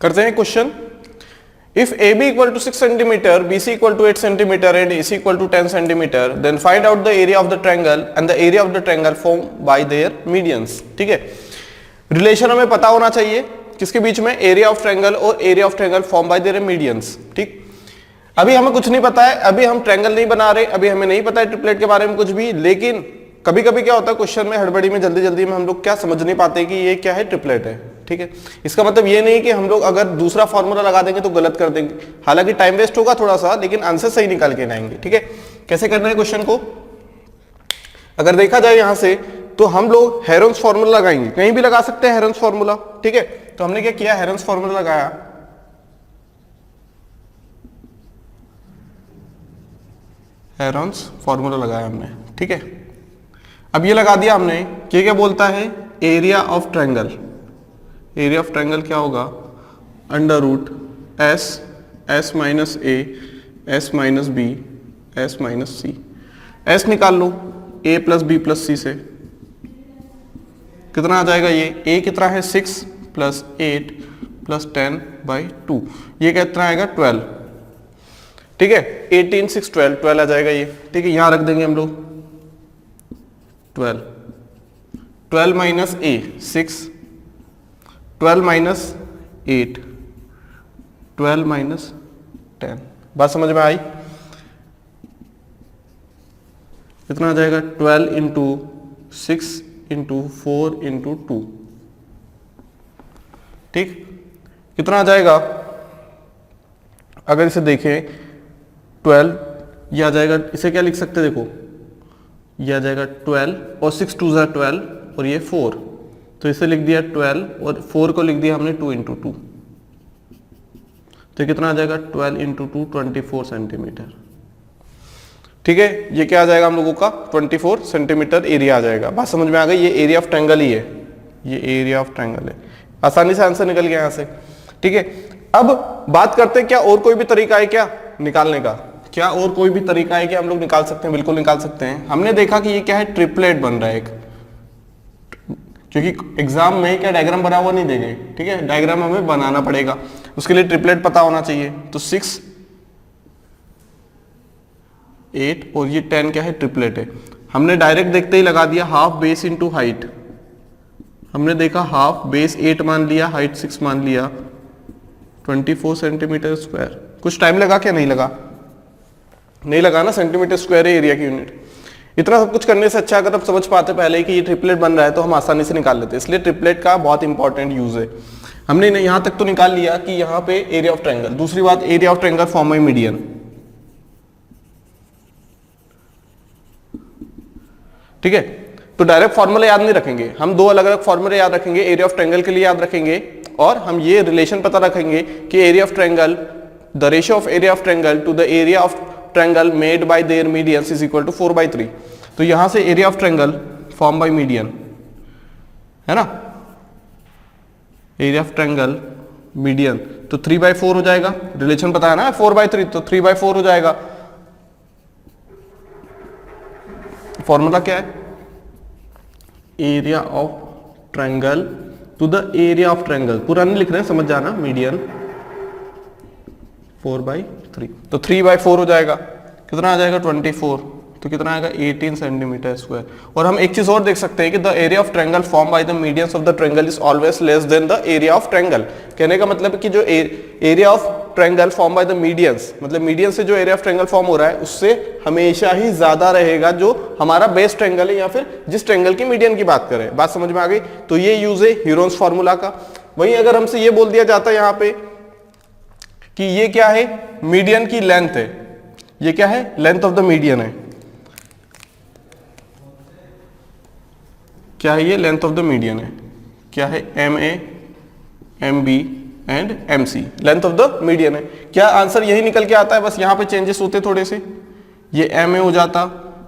करते हैं question. If AB equal to 6 centimeter, BC equal to 8 centimeter and AC equal to 10 centimeter, then find out the area of the triangle and the area of the triangle formed by their medians। ठीक है, relation हमें पता होना चाहिए किसके बीच में, area of triangle और area of triangle form bye their medians. ठीक, अभी हमें कुछ नहीं पता है, अभी हम ट्रायंगल नहीं बना रहे, अभी हमें नहीं पता है ट्रिपलेट के बारे में कुछ भी, लेकिन कभी कभी क्या होता है क्वेश्चन में हड़बड़ी में जल्दी जल्दी में हम लोग क्या समझ नहीं पाते कि ये क्या है, ट्रिपलेट है। ठीक है, इसका मतलब ये नहीं कि हम लोग अगर दूसरा फॉर्मूला लगा देंगे तो गलत कर देंगे, हालांकि टाइम वेस्ट होगा थोड़ा सा, लेकिन आंसर सही निकाल के लाएंगे। ठीक है, कैसे करना है क्वेश्चन को, अगर देखा जाए यहां से तो हम लोग हेरोन्स फॉर्मूला लगाएंगे, कहीं भी लगा सकते हैं हेरोन्स फॉर्मूला। ठीक है, तो हमने क्या किया, हेरोन्स फॉर्मूला लगाया, हेरोन्स फॉर्मूला लगाया हमने। ठीक है, अब ये लगा दिया हमने, ये क्या बोलता है, area of triangle. Area of triangle क्या होगा, under root S, S minus A, S minus B, S minus C. S निकाल लो A plus B plus C से, कितना आ जाएगा, ये ए कितना है 6 प्लस 8 प्लस 10/2, ये कितना आएगा 12। ठीक है, 18 6 12, 12 आ जाएगा ये। ठीक है, यहां रख देंगे हम लोग 12, 12 माइनस ए 6, 12 माइनस 8, 12 माइनस 10। बात समझ में आई, कितना आ जाएगा 12 इंटू 6 इंटू 4 इंटू 2। ठीक, कितना आ जाएगा, अगर इसे देखें 12, ये आ जाएगा, इसे क्या लिख सकते हैं, देखो ये आ जाएगा 12 और 6 2 12 और ये 4, तो इसे लिख दिया 12 और 4 को लिख दिया हमने 2 इंटू 2, तो कितना आ जाएगा 12 इंटू 2 24 सेंटीमीटर। ठीक है, ये क्या आ जाएगा हम लोगों का 24 सेंटीमीटर एरिया आ जाएगा। बात समझ में आ गई, ये एरिया ऑफ ट्रायंगल ही है, ये एरिया ऑफ ट्रायंगल है, आसानी से आंसर निकल गया यहां से। ठीक है, अब बात करते हैं क्या और कोई भी तरीका है क्या निकालने का, क्या और कोई भी तरीका है कि हम लोग निकाल सकते हैं, बिल्कुल निकाल सकते हैं। हमने देखा कि ये क्या है, ट्रिपलेट बन रहा है एक, क्योंकि एग्जाम में क्या डायग्राम बना हुआ नहीं देंगे। ठीक है, डायग्राम हमें बनाना पड़ेगा, उसके लिए ट्रिपलेट पता होना चाहिए। तो 6 8 और ये 10 क्या है, ट्रिपलेट है। हमने डायरेक्ट देखते ही लगा दिया हाफ बेस इंटू हाइट, हमने देखा हाफ बेस 8 मान लिया, हाइट 6 मान लिया, 24 सेंटीमीटर स्क्वायर। कुछ टाइम लगा क्या, नहीं लगा, नहीं लगा ना, सेंटीमीटर स्क्वायर है एरिया की यूनिट। इतना सब कुछ करने से अच्छा अगर आप समझ पाते पहले कि ये ट्रिपलेट बन रहा है तो हम आसानी से निकाल लेते हैं, इसलिए ट्रिपलेट का बहुत इंपॉर्टेंट यूज है। हमने यहां तक तो निकाल लिया कि यहाँ पे एरिया ऑफ ट्रायंगल। दूसरी बात, area of triangle form by median. ठीक है, तो डायरेक्ट फॉर्मूला याद नहीं रखेंगे हम, दो अलग अलग फॉर्मूले याद रखेंगे, एरिया ऑफ ट्रायंगल के लिए याद रखेंगे, और हम ये रिलेशन पता रखेंगे कि area of triangle, the ratio of area of triangle to the area of triangle made by their medians is equal to 4/3। तो यहां से area of triangle form by median है ना, एरिया ऑफ ट्रायंगल मीडियन, तो 3/4 हो जाएगा, relation पता है ना 4/3, तो 3/4 हो जाएगा। फॉर्मूला क्या है, area of triangle to the area of triangle, पूरा नहीं लिख रहे हैं, समझ जाना, मीडियन 4/3, तो 3/4 हो जाएगा, कितना आ जाएगा 24, तो कितना आएगा 18 सेंटीमीटर स्क्वायर। और हम एक चीज और देख सकते हैं कि the area of triangle form by the medians of the triangle is always less than the area of triangle. कहने का मतलब है कि जो area of triangle form by the medians, मतलब मीडियन से जो एरिया ऑफ ट्रायंगल फॉर्म हो रहा है उससे हमेशा ही ज्यादा रहेगा जो हमारा बेस ट्रायंगल है, या फिर जिस ट्रायंगल की मीडियन की बात करें। बात समझ में आ गई, तो ये यूज है हीरोन्स फॉर्मूला का। वहीं अगर हमसे ये बोल दिया जाता है यहाँ पे कि ये क्या है, मीडियन की लेंथ है, ये क्या है, लेंथ ऑफ द मीडियन है, क्या है ये, लेंथ ऑफ द मीडियन है, क्या है, MA MB and MC, length of the median है। क्या आंसर यही निकल के आता है, बस यहां पे चेंजेस होते थोड़े से, ये MA हो जाता,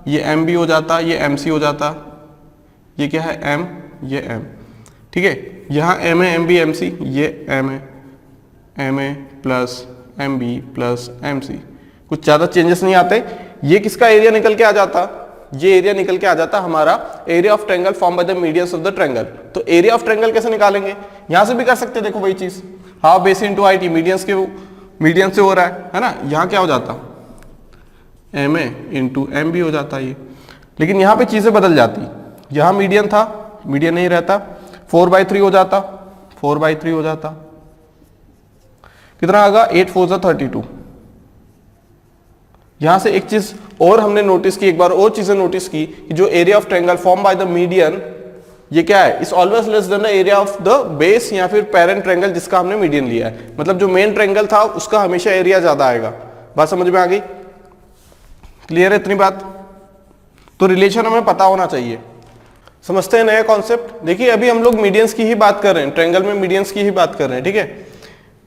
ये MB हो जाता, ये MC हो जाता, ये क्या है M, ये M। ठीक है, यहां MA MB MC, ये MA plus MB plus MC, कुछ ज्यादा चेंजेस नहीं आते। ये किसका एरिया निकल के आ जाता, ये एरिया निकल के आ जाता हमारा area of triangle form by the medians of the triangle. तो एरिया ऑफ ट्रायंगल कैसे निकालेंगे, यहां से भी कर सकते हैं, देखो वही चीज, half base into height, median से हो रहा है ना। यहाँ क्या हो जाता M A into M B हो जाता ये, लेकिन यहाँ पे चीजें बदल जाती, यहाँ मीडियन था, मीडियन नहीं रहता, 4/3 हो जाता, 4/3 हो जाता, कितना आएगा 8 4 32। यहां से एक चीज और हमने नोटिस की, एक बार और चीजें नोटिस की कि जो area of triangle form by the median, ये क्या है, is always less than the area of the base या फिर पेरेंट ट्रायंगल जिसका हमने मीडियन लिया है। मतलब जो मेन ट्रायंगल था उसका हमेशा एरिया ज्यादा आएगा। बात समझ में आ गई? क्लियर है इतनी बात? तो रिलेशन हमें पता होना चाहिए। समझते हैं नया कॉन्सेप्ट। देखिए अभी हम लोग मीडियंस की ही बात कर रहे हैं, ट्रायंगल में मीडियंस की ही बात कर रहे हैं, ठीक है।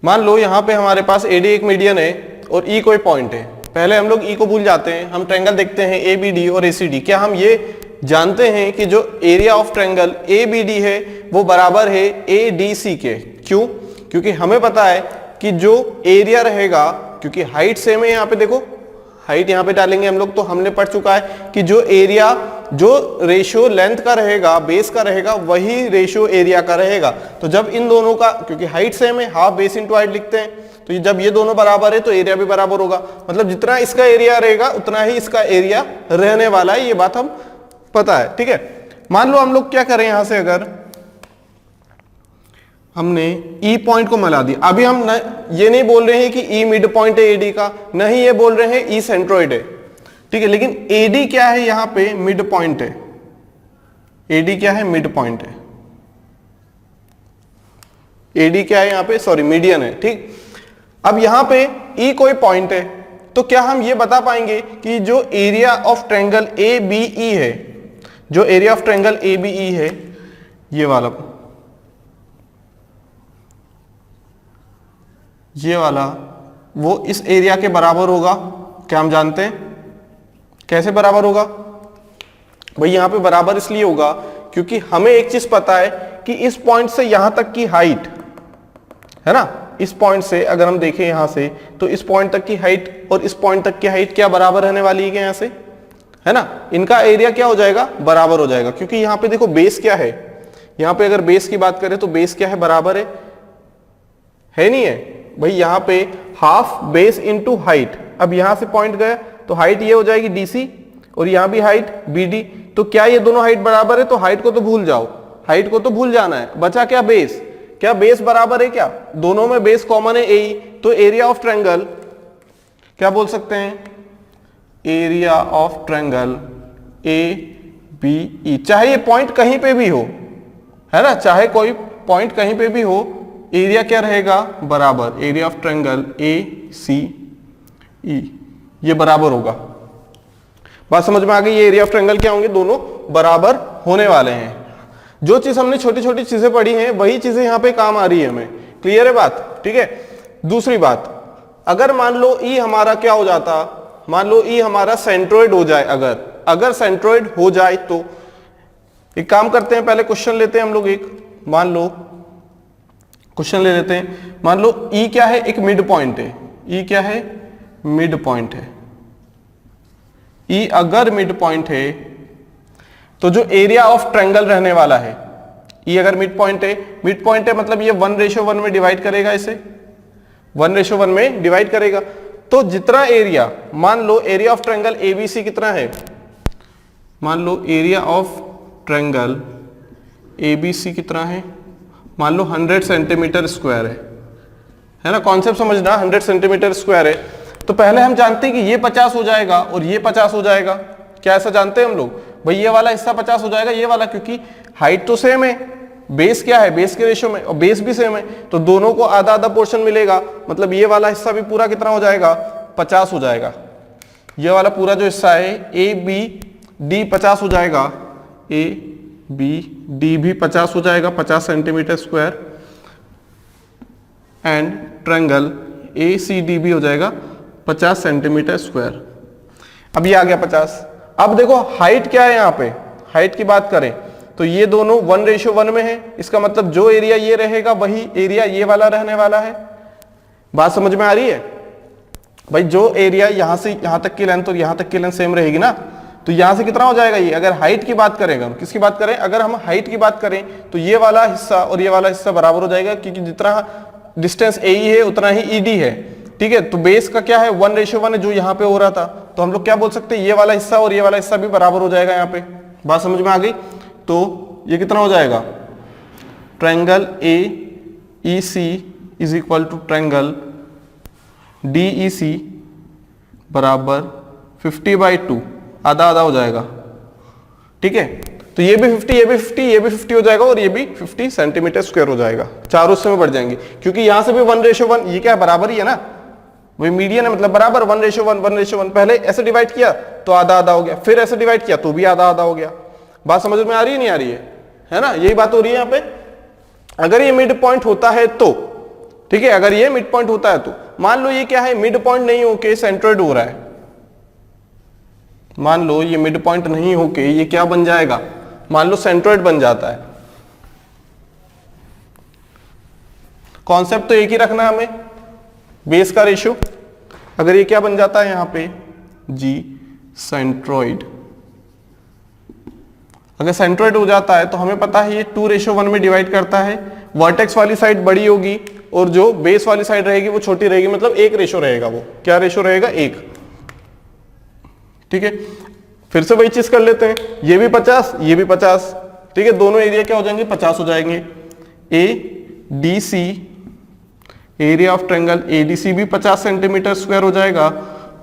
मान लो यहाँ पे हमारे पास AD एक मीडियन है और E कोई पॉइंट है। पहले हम लोग E को भूल जाते हैं, हम ट्रायंगल देखते हैं ABD और ACD। क्या हम ये जानते हैं कि जो एरिया ऑफ ट्रायंगल ABD है वो बराबर है ADC के? क्यों? क्योंकि हमें पता है कि जो एरिया रहेगा, क्योंकि हाइट सेम है, यहाँ पे देखो हाइट यहाँ पे डालेंगे हम लोग, तो हमने पढ़ चुका है कि जो एरिया, जो रेशियो लेंथ का रहेगा, बेस का रहेगा, वही रेशियो एरिया का रहेगा। तो जब इन दोनों का, क्योंकि हाइट सेम है, हाफ बेस इंटू हाइट लिखते हैं, तो जब ये दोनों बराबर है तो एरिया भी बराबर होगा। मतलब जितना इसका एरिया रहेगा उतना ही इसका एरिया रहने वाला है, ये बात हम पता है, ठीक है। मान लो हम लोग क्या करें, यहां से अगर हमने E पॉइंट को मिला दिया, अभी हम ये नहीं बोल रहे हैं कि E मिड पॉइंट है AD का, नहीं ये बोल रहे हैं E सेंट्रोइड है, ठीक है। लेकिन AD क्या है, यहां पे मिड पॉइंट है। AD क्या है, मिड पॉइंट है। AD क्या है यहाँ पे, सॉरी मीडियन है, ठीक। अब यहां पे E कोई पॉइंट है, तो क्या हम ये बता पाएंगे कि जो एरिया ऑफ ट्रायंगल ABE है, जो एरिया ऑफ ट्रायंगल ABE है, ये वाला वो इस एरिया के बराबर होगा? क्या हम जानते हैं? कैसे बराबर होगा भाई? यहां पे बराबर इसलिए होगा क्योंकि हमें एक चीज पता है कि इस पॉइंट से यहां तक की हाइट है ना, इस पॉइंट से अगर हम देखें यहां से, तो इस पॉइंट तक की हाइट और इस पॉइंट तक की हाइट क्या बराबर रहने वाली है यहां से, है ना। इनका एरिया क्या हो जाएगा, बराबर हो जाएगा। क्योंकि यहां पे देखो बेस क्या है, यहां पे अगर बेस की बात करें तो बेस क्या है, बराबर है नहीं है भाई। यहां पे हाफ बेस इंटू हाइट, अब यहां से पॉइंट गया तो हाइट ये हो जाएगी DC और यहां भी हाइट BD। तो क्या ये दोनों हाइट बराबर है? तो हाइट को तो भूल जाओ, हाइट को तो भूल जाना है, बचा क्या, बेस। क्या बेस बराबर है? क्या दोनों में बेस कॉमन है AE, तो एरिया ऑफ ट्रायंगल क्या बोल सकते हैं, एरिया ऑफ ट्रायंगल ABE, चाहे ये पॉइंट कहीं पे भी हो, है ना, चाहे कोई पॉइंट कहीं पे भी हो, एरिया क्या रहेगा, बराबर। एरिया ऑफ ट्रायंगल ACE ये बराबर होगा। बात समझ में आ गई? ये एरिया ऑफ ट्रायंगल क्या होंगे, दोनों बराबर होने वाले हैं। जो चीज हमने छोटी छोटी चीजें पढ़ी हैं वही चीजें यहां पे काम आ रही है हमें। क्लियर है बात? ठीक है। दूसरी बात, अगर मान लो E हमारा क्या हो जाता, मान लो E हमारा सेंट्रोइड हो जाए, अगर सेंट्रोइड हो जाए तो एक काम करते हैं, पहले क्वेश्चन लेते हैं हम लोग एक। मान लो क्वेश्चन ले लेते हैं, मान लो E क्या है, एक मिड पॉइंट है। E क्या है, मिड पॉइंट है। E अगर मिड पॉइंट है तो जो एरिया ऑफ ट्रायंगल रहने वाला है, E अगर मिड पॉइंट है मतलब ये 1:1 में डिवाइड करेगा, इसे 1:1 में डिवाइड करेगा। तो जितना एरिया, मान लो एरिया ऑफ ट्रायंगल ABC कितना है, मान लो एरिया ऑफ ट्रायंगल ABC कितना है, मान लो 100 सेंटीमीटर स्क्वायर है ना। कॉन्सेप्ट समझना, 100 सेंटीमीटर स्क्वायर है तो पहले हम जानते हैं कि ये 50 हो जाएगा और ये 50 हो जाएगा। क्या ऐसा जानते हैं हम लोग भाई? ये वाला हिस्सा 50 हो जाएगा, ये वाला, क्योंकि हाइट तो सेम है, बेस क्या है, बेस के रेशियो में, और बेस भी सेम है, तो दोनों को आधा आधा पोर्शन मिलेगा। मतलब ये वाला हिस्सा भी पूरा कितना हो जाएगा, 50 हो जाएगा। ये वाला पूरा जो हिस्सा है ABD 50 हो जाएगा, ABD भी 50 हो जाएगा, 50 centimetre square, and triangle ACD भी हो जाएगा 50 सेंटीमीटर स्क्वायर। अब ये आ गया 50। अब देखो हाइट क्या है, यहाँ पे हाइट की बात करें तो ये दोनों 1:1 में है। इसका मतलब जो एरिया ये रहेगा वही एरिया ये वाला रहने वाला है। बात समझ में आ रही है भाई? जो एरिया यहां से यहां तक की लेंथ और यहां तक की लेंथ सेम रहेगी ना, तो यहां से कितना हो जाएगा ये, अगर हाइट की बात करेंगे, किसकी बात करें, अगर हम हाइट की बात करें तो ये वाला हिस्सा और ये वाला हिस्सा बराबर हो जाएगा, क्योंकि जितना डिस्टेंस ए ही है उतना ही ईडी है, ठीक है। तो बेस का क्या है 1:1 है जो यहाँ पे हो रहा था, तो हम लोग क्या बोल सकते हैं ये वाला हिस्सा और ये वाला हिस्सा भी बराबर हो जाएगा यहाँ पे। बात समझ में आ गई? तो ये कितना हो जाएगा, triangle A E C is equal to triangle D E C बराबर 50/2, आधा आधा हो जाएगा, ठीक है। तो ये भी 50, ये भी 50, ये भी 50 हो जाएगा और ये भी 50 सेंटीमीटर स्क्वायर हो जाएगा, चारों उससे में बढ़ जाएंगे क्योंकि यहां से भी 1:1, ये क्या बराबर ही है ना, वही मीडियन है मतलब बराबर 1:1, 1:1। पहले ऐसे डिवाइड किया तो आधा आधा हो गया, फिर ऐसे डिवाइड किया तो भी आधा आधा हो गया। बात समझ में आ रही है नहीं आ रही है ना, यही बात हो रही है यहाँ पे। अगर ये मिड पॉइंट होता है तो ठीक है, अगर ये मिड पॉइंट होता है तो मान लो ये क्या है, मिड पॉइंट नहीं होके सेंट्रोइड हो रहा है, मान लो ये मिड पॉइंट नहीं होके ये क्या बन जाएगा, मान लो सेंट्रोइड बन जाता है। कॉन्सेप्ट तो एक ही रखना है हमें, बेस का रेशियो। अगर ये क्या बन जाता है यहां पे जी सेंट्रोइड, अगर सेंट्रोइड हो जाता है तो हमें पता है ये 2:1 में डिवाइड करता है, वर्टेक्स वाली साइड बड़ी होगी और जो बेस वाली साइड रहेगी वो छोटी रहेगी, मतलब एक रेशियो रहेगा। वो क्या रेशियो रहेगा, एक, ठीक है। फिर से वही चीज कर लेते हैं, ये भी 50 ये भी 50, ठीक है, दोनों एरिया क्या हो जाएंगे 50 हो जाएंगे। A D C, area of triangle A D C भी 50 सेंटीमीटर स्क्वायर हो जाएगा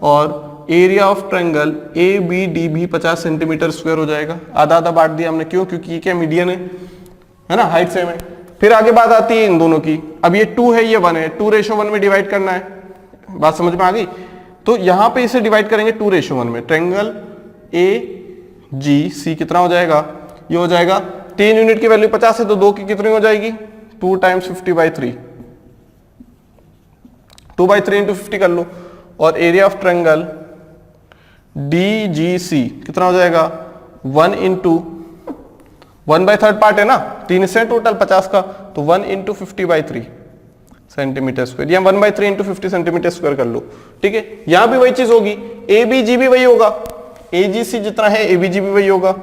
और area of triangle A B D भी 50 सेंटीमीटर स्क्वायर हो जाएगा। आधा आधा बांट दिया हमने, क्यों, क्योंकि ये क्या मीडियन है ना, हाइट सेम है। फिर आगे बात आती है इन दोनों की, अब ये 2 है ये 1 है, 2:1 में डिवाइड करना है। बात समझ में आ गई? तो यहां पे इसे डिवाइड करेंगे 2:1 में, ट्रायंगल ए जी सी कितना हो जाएगा, ये हो जाएगा 3 यूनिट की वैल्यू 50 है तो 2 की कितनी हो जाएगी 2 × 50/3, 2/3 × 50 कर लो। और area of triangle D G C कितना हो जाएगा 1 × 1/3 पार्ट है ना, 3 से टोटल 50 का, तो 1 × 50/3 सेंटीमीटर स्क्वायर, या 1/3 × 50 सेंटीमीटर स्क्वायर कर लो, ठीक है। यहां भी वही चीज होगी, ए बी जी भी वही होगा, ए जी सी जितना है ए बी जी भी वही होगा,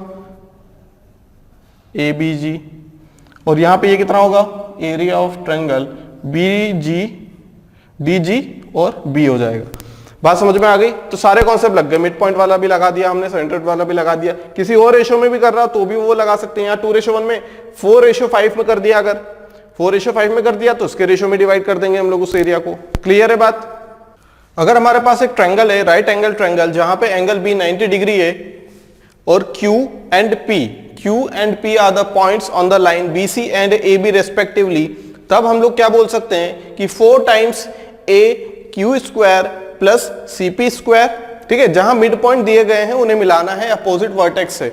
ए बी जी। और यहां पे ये कितना होगा, area of triangle B G D G और बी हो जाएगा। बात समझ में आ गई? तो सारे कॉन्सेप्ट लग गए, मिड पॉइंट वाला भी लगा दिया हमने, सेंट्रोइड वाला भी लगा दिया, किसी और रेशियो में भी कर रहा तो भी वो लगा सकते हैं। यहाँ 2:1 में 4:5 में कर दिया, अगर 4:5 में कर दिया तो उसके रेशियो में डिवाइड कर देंगे हम लोग उस एरिया को। क्लियर है बात? अगर हमारे पास एक ट्रायंगल है, राइट एंगल ट्रायंगल, जहां पे एंगल बी 90 डिग्री है और Q and P are the points on the line BC and AB respectively, तब हम लोग क्या बोल सकते हैं कि 4 टाइम्स AQ² प्लस CP², ठीक है। जहां मिड पॉइंट दिए गए हैं उन्हें मिलाना है अपोजिट वर्टेक्स से,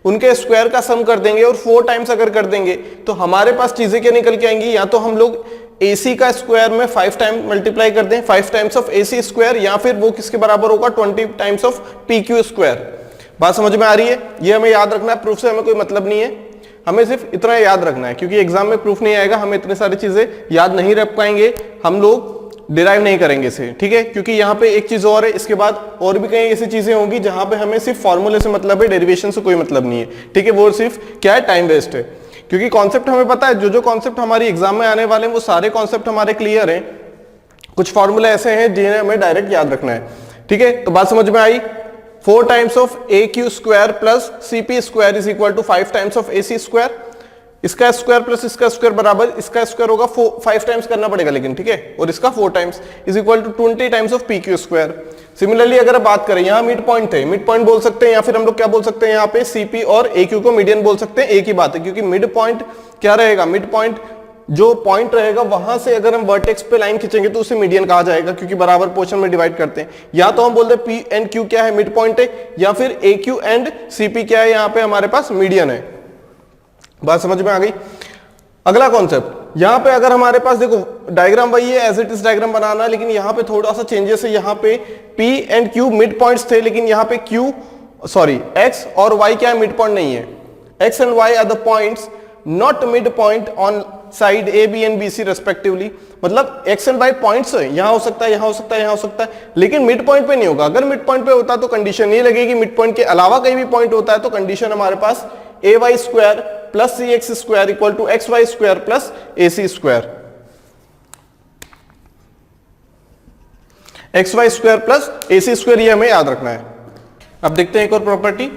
उनके स्क्वायर का सम कर देंगे और 4 टाइम्स अगर कर देंगे तो हमारे पास चीजें क्या निकल के आएंगी, या तो हम लोग AC का स्क्वायर में 5 टाइम मल्टीप्लाई कर दें, 5 टाइम्स ऑफ AC², या फिर वो किसके बराबर होगा 20 टाइम्स ऑफ PQ²। बात समझ में आ रही है? ये हमें याद रखना है, प्रूफ से हमें कोई मतलब नहीं है, हमें सिर्फ इतना याद रखना है, क्योंकि एग्जाम में प्रूफ नहीं आएगा, हमें इतने सारी चीजें याद नहीं रख पाएंगे, हम लोग डिराइव नहीं करेंगे इसे, ठीक है। क्योंकि यहाँ पे एक चीज और है, इसके बाद और भी कई ऐसी चीजें होंगी जहां पे हमें सिर्फ फॉर्मूले से मतलब है, डेरिवेशन से कोई मतलब नहीं है, ठीक है। वो सिर्फ क्या है, टाइम वेस्ट है, क्योंकि कॉन्सेप्ट हमें पता है, जो कॉन्सेप्ट हमारी एग्जाम में आने वाले हैं वो सारे कॉन्सेप्ट हमारे क्लियर हैं। कुछ फॉर्मूले ऐसे हैं जिन्हें हमें डायरेक्ट याद रखना है, ठीक है। तो बात समझ में आई? 4 times of AQ² plus CP² is equal to 5 times of AC², इसका स्क्वायर प्लस इसका स्क्वायर बराबर, इसका स्क्वायर होगा 5 टाइम्स करना पड़ेगा लेकिन, ठीक है, और इसका 4 times is equal to 20 times of PQ²। Similarly अगर बात करें, यहाँ मिड पॉइंट है, मिड पॉइंट बोल सकते हैं, या फिर हम लोग क्या बोल सकते हैं, यहाँ पे CP और AQ को मीडियन बोल सकते हैं, एक ही बात है, क्योंकि मिड पॉइंट क्या रहेगा, मिड पॉइंट जो पॉइंट रहेगा वहां से अगर हम वर्टेक्स पे लाइन खींचेंगे तो उसे मीडियन कहा जाएगा, क्योंकि बराबर पोर्शन में डिवाइड करते हैं। या तो हम बोलते हैं P एंड Q क्या है, मिड पॉइंट है, या फिर AQ एंड CP क्या है, यहाँ पे हमारे पास मीडियन है। बात समझ में आ गई? अगला कॉन्सेप्ट, यहां पे अगर हमारे पास देखो डायग्राम वही है, एज इट इज डायग्राम बनाना है, लेकिन यहां पे थोड़ा सा चेंजेस है। यहां पे P and Q mid points थे, लेकिन यहां पे X और Y क्या है, मिड पॉइंट नहीं है। X and Y are the points not mid point on side A, B and BC रेस्पेक्टिवली, मतलब X एंड Y पॉइंट्स है, यहां हो सकता है, यहां हो सकता है, यहां हो सकता है, लेकिन मिड पॉइंट पे नहीं होगा। अगर मिड पॉइंट पे होता तो कंडीशन ये लगेगी, मिड पॉइंट के अलावा कहीं भी पॉइंट होता है तो कंडीशन हमारे पास AY² plus CX² equal to XY² plus AC²। X Y square plus A C square, ये हमें याद रखना है। अब देखते हैं एक और प्रॉपर्टी।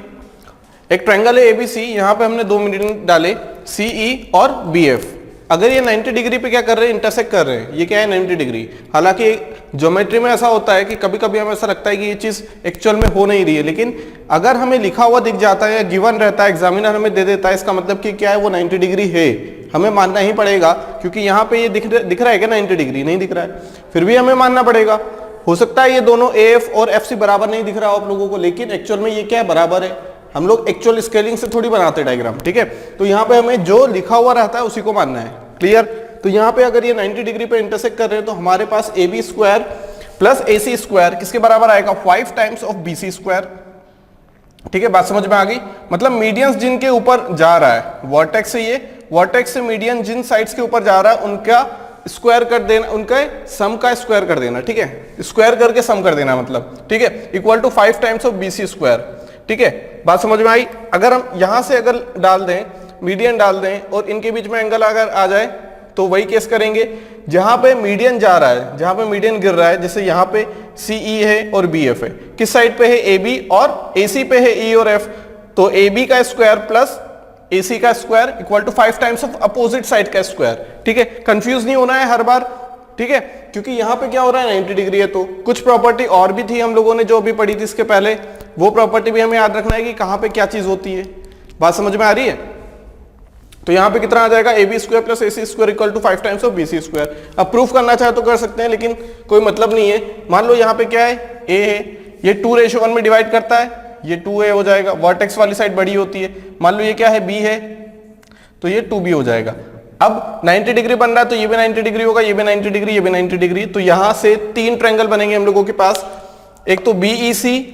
एक ट्रायंगल है एबीसी, यहां पे हमने दो मीडियन डाले सीई और बीएफ। अगर ये 90 डिग्री पे क्या कर रहे हैं, इंटरसेक्ट कर रहे हैं, ये क्या है 90 डिग्री। हालांकि ज्योमेट्री में ऐसा होता है कि कभी कभी हमें ऐसा लगता है कि ये चीज एक्चुअल में हो नहीं रही है, लेकिन अगर हमें लिखा हुआ दिख जाता है या गिवन रहता है, एग्जामिनर हमें दे देता है, इसका मतलब कि क्या है, वो 90 डिग्री है, हमें मानना ही पड़ेगा। क्योंकि यहाँ पे ये दिख रहा है क्या 90 डिग्री, नहीं दिख रहा है, फिर भी हमें मानना पड़ेगा। हो सकता है ये दोनों एफ और एफ सी बराबर नहीं दिख रहा हो आप लोगों को, लेकिन एक्चुअल में ये क्या है, बराबर है। हम लोग एक्चुअल स्केलिंग से थोड़ी बनाते डायग्राम, ठीक है। तो यहाँ पे हमें जो लिखा हुआ रहता है उसी को मानना है, क्लियर। तो यहाँ पे अगर ये 90 डिग्री पे इंटरसेक्ट कर रहे हैं तो हमारे पास A B square plus A C square किसके बराबर आएगा, 5 times of B C square, ठीक है। बात समझ में आ गई। मतलब मीडियंस जिनके ऊपर जा रहा है, वर्टेक्स से ये वर्टेक्स से मीडियन जिन साइड्स के ऊपर जा रहा है उनका स्क्वायर कर देना, उनके सम का स्क्वायर कर देना, ठीक है। स्क्वायर करके सम कर देना मतलब, ठीक है, equal to 5 times of B C square, ठीक है। बात समझ में आई। अगर हम यहां से अगर डाल दें, मीडियन डाल दें और इनके बीच में एंगल अगर आ जाए तो वही केस करेंगे। जहां पे मीडियन जा रहा है, जहां पे मीडियन गिर रहा है, जैसे यहां पे सीई है और बीएफ है, किस साइड पे है, एबी, और एसी पे है ई और एफ, तो एबी का स्क्वायर प्लस एसी का square equal to 5 times of opposite side का स्क्वायर, ठीक है। कंफ्यूज नहीं होना है हर बार, ठीक है, क्योंकि यहां पे क्या हो रहा है 90 डिग्री है। तो कुछ प्रॉपर्टी और भी थी हम लोगों ने जो अभी पढ़ी थी इसके पहले, वो प्रॉपर्टी भी हमें याद रखना है कि कहां पे क्या चीज होती है। बात समझ में आ रही है। तो यहां पे कितना आ जाएगा, A B square plus A C square equal to 5 times of B C square. अब प्रूफ करना चाहे तो कर सकते हैं, लेकिन कोई मतलब नहीं है। मान लो यहाँ पे क्या है, ए है, ये 2:1 में डिवाइड करता है, ये 2a हो जाएगा, वर्टेक्स वाली साइड बड़ी होती है। मान लो ये क्या है, b है, तो ये 2b हो जाएगा। अब 90 डिग्री बन रहा है तो ये भी 90 डिग्री होगा, ये भी 90 डिग्री, ये भी 90 डिग्री। तो यहां से 3 ट्रायंगल बनेंगे हम लोगों के पास, एक तो BEC,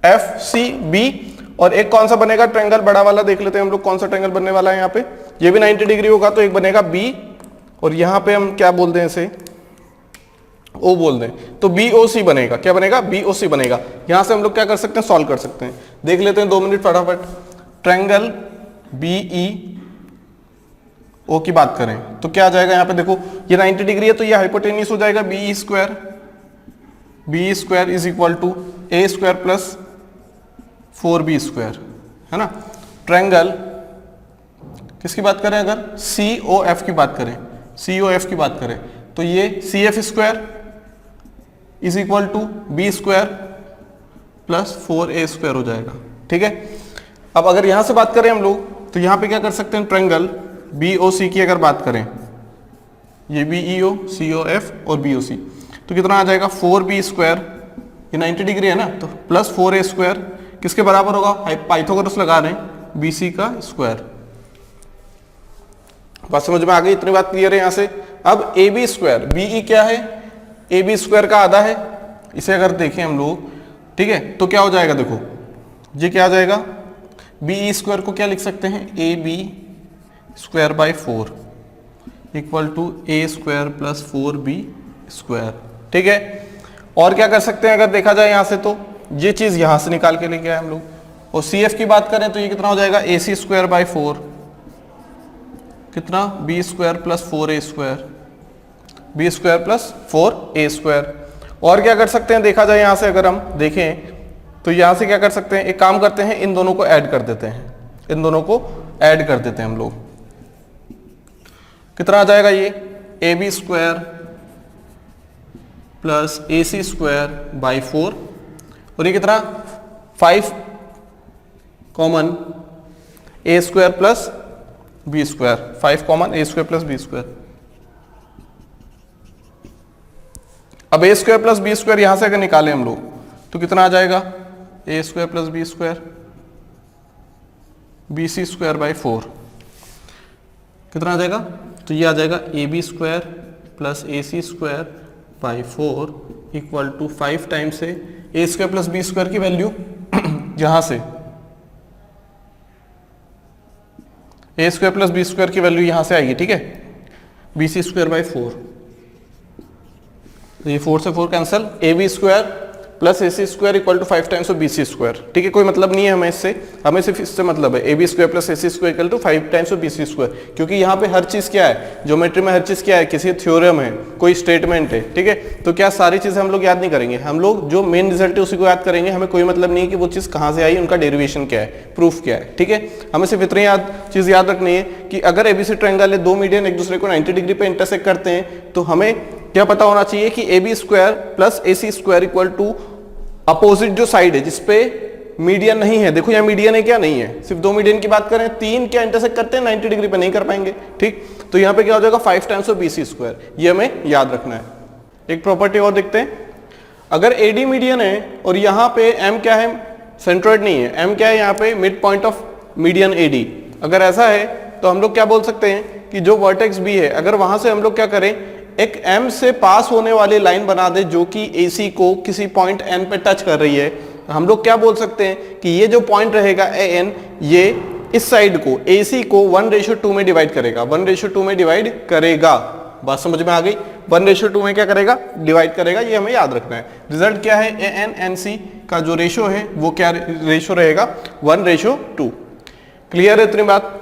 FCB, और एक कौन सा बनेगा ट्रायंगल बड़ा वाला, देख लेते हैं हम लोग कौन सा ट्रायंगल बनने वाला है। यहाँ पे ये भी 90 डिग्री होगा, तो एक बनेगा B, और यहाँ पे हम क्या बोल दें इसे, O बोल दें, तो BOC बनेगा। क्या बनेगा, BOC बनेगा। यहां से हम लोग क्या कर सकते हैं, सॉल्व कर सकते हैं। देख लेते हैं 2 मिनट फटाफट। ट्रायंगल BEO की बात करें तो क्या आ जाएगा, यहाँ पे देखो ये 90 डिग्री है तो ये हाइपोटेन्यूस हो जाएगा, BE square is equal to A square plus 4B square, है ना। ट्रायंगल किसकी बात करें, अगर COF की बात करें, COF की बात करें तो ये CF square is equal to B square plus 4A square हो जाएगा, ठीक है। अब अगर यहां से बात करें हम लोग तो यहां पे क्या कर सकते हैं, ट्रायंगल BOC की अगर बात करें, ये BEO, COF और BOC, तो कितना आ जाएगा 4B स्क्वायर, ये 90 डिग्री है ना, तो प्लस 4A स्क्वायर किसके बराबर होगा, पाइथागोरस लगा रहे हैं, BC का स्क्वायर। बात समझ में आ गई, इतनी बात क्लियर है यहां से। अब AB स्क्वायर, BE क्या है, AB स्क्वायर का आधा है, इसे अगर देखें हम लोग, ठीक है, तो क्या हो जाएगा, देखो ये क्या आ जाएगा, BE स्क्वायर को क्या लिख सकते हैं, AB square by 4 equal to A square plus 4B square, ठीक है। और क्या कर सकते हैं अगर देखा जाए यहां से, तो ये चीज यहां से निकाल के लेके आए हम लोग। और CF की बात करें तो ये कितना हो जाएगा, AC स्क्वायर बाई 4 कितना, B square plus 4A square, B square plus 4A square. और क्या कर सकते हैं देखा जाए यहां से, अगर हम देखें तो यहां से क्या कर सकते हैं, एक काम करते हैं, इन दोनों को ऐड कर देते हैं, इन दोनों को ऐड कर देते हैं हम लोग। कितना आ जाएगा ये, AB square plus AC square by 4, और ये कितना 5 common A square plus B square, 5 common A square plus B square. अब A square plus B square यहां से अगर निकालें हम लोग तो कितना आ जाएगा, A square plus B square, BC square by 4 कितना आ जाएगा, तो ये आ जाएगा AB square plus AC square by 4 equal to 5 times से A square plus B square की वैल्यू यहां से A square plus B square की वैल्यू यहां से आएगी, ठीक है, BC स्क्वायर बाई 4, तो ये 4 से 4 cancel, AB square plus AC square equal to 5 times of BC square. ठीक है, कोई मतलब नहीं है हमें इससे, हमें सिर्फ इससे मतलब है AB square plus AC square equal to 5 times of BC square, क्योंकि यहाँ पे हर चीज क्या है, ज्योमेट्री में हर चीज क्या है, किसी थ्योरम है, कोई स्टेटमेंट है। ठीक है, तो क्या सारी चीजें हम लोग याद नहीं करेंगे, हम लोग जो मेन रिजल्ट है उसी को याद करेंगे, हमें कोई मतलब नहीं है कि वो चीज कहाँ से आई, उनका डेरिवेशन क्या है, प्रूफ क्या है। ठीक है, हमें सिर्फ इतनी चीज याद रखनी है कि अगर ABC ट्रायंगल है, दो मीडियन एक दूसरे को 90 डिग्री पे इंटरसेक्ट करते हैं, तो हमें क्या पता होना चाहिए कि AB square plus AC square equal to opposite जो साइड है जिसपे मीडियन नहीं है, देखो यहाँ मीडियन है क्या, नहीं है, सिर्फ दो मीडियन की बात करें, तीन क्या इंटरसेक्ट करते हैं 90 डिग्री पे, नहीं कर पाएंगे। ठीक, तो यहाँ पे क्या हो जाएगा 5 टाइम्स ऑफ BC स्क्वायर, ये हमें याद रखना है। एक प्रॉपर्टी और देखते हैं, अगर AD मीडियन है और यहाँ पे M क्या है, सेंट्रोइड नहीं है, M क्या है यहाँ पे mid point of median AD, अगर ऐसा है तो हम लोग क्या बोल सकते हैं कि जो वर्टेक्स B है, अगर वहां से हम लोग क्या करें, एक M से पास होने वाली लाइन बना दे जो कि AC को किसी पॉइंट N पे टच कर रही है, हम लोग क्या बोल सकते हैं कि ये जो पॉइंट रहेगा AN, ये इस साइड को AC को 1:2 में डिवाइड करेगा, 1:2 में डिवाइड करेगा। बात समझ में आ गई, 1:2 में क्या करेगा, डिवाइड करेगा, ये हमें याद रखना है। रिजल्ट क्या है, AN/NC का जो रेशो है वो क्या रेशो रहेगा, 1:2। क्लियर है इतनी बात?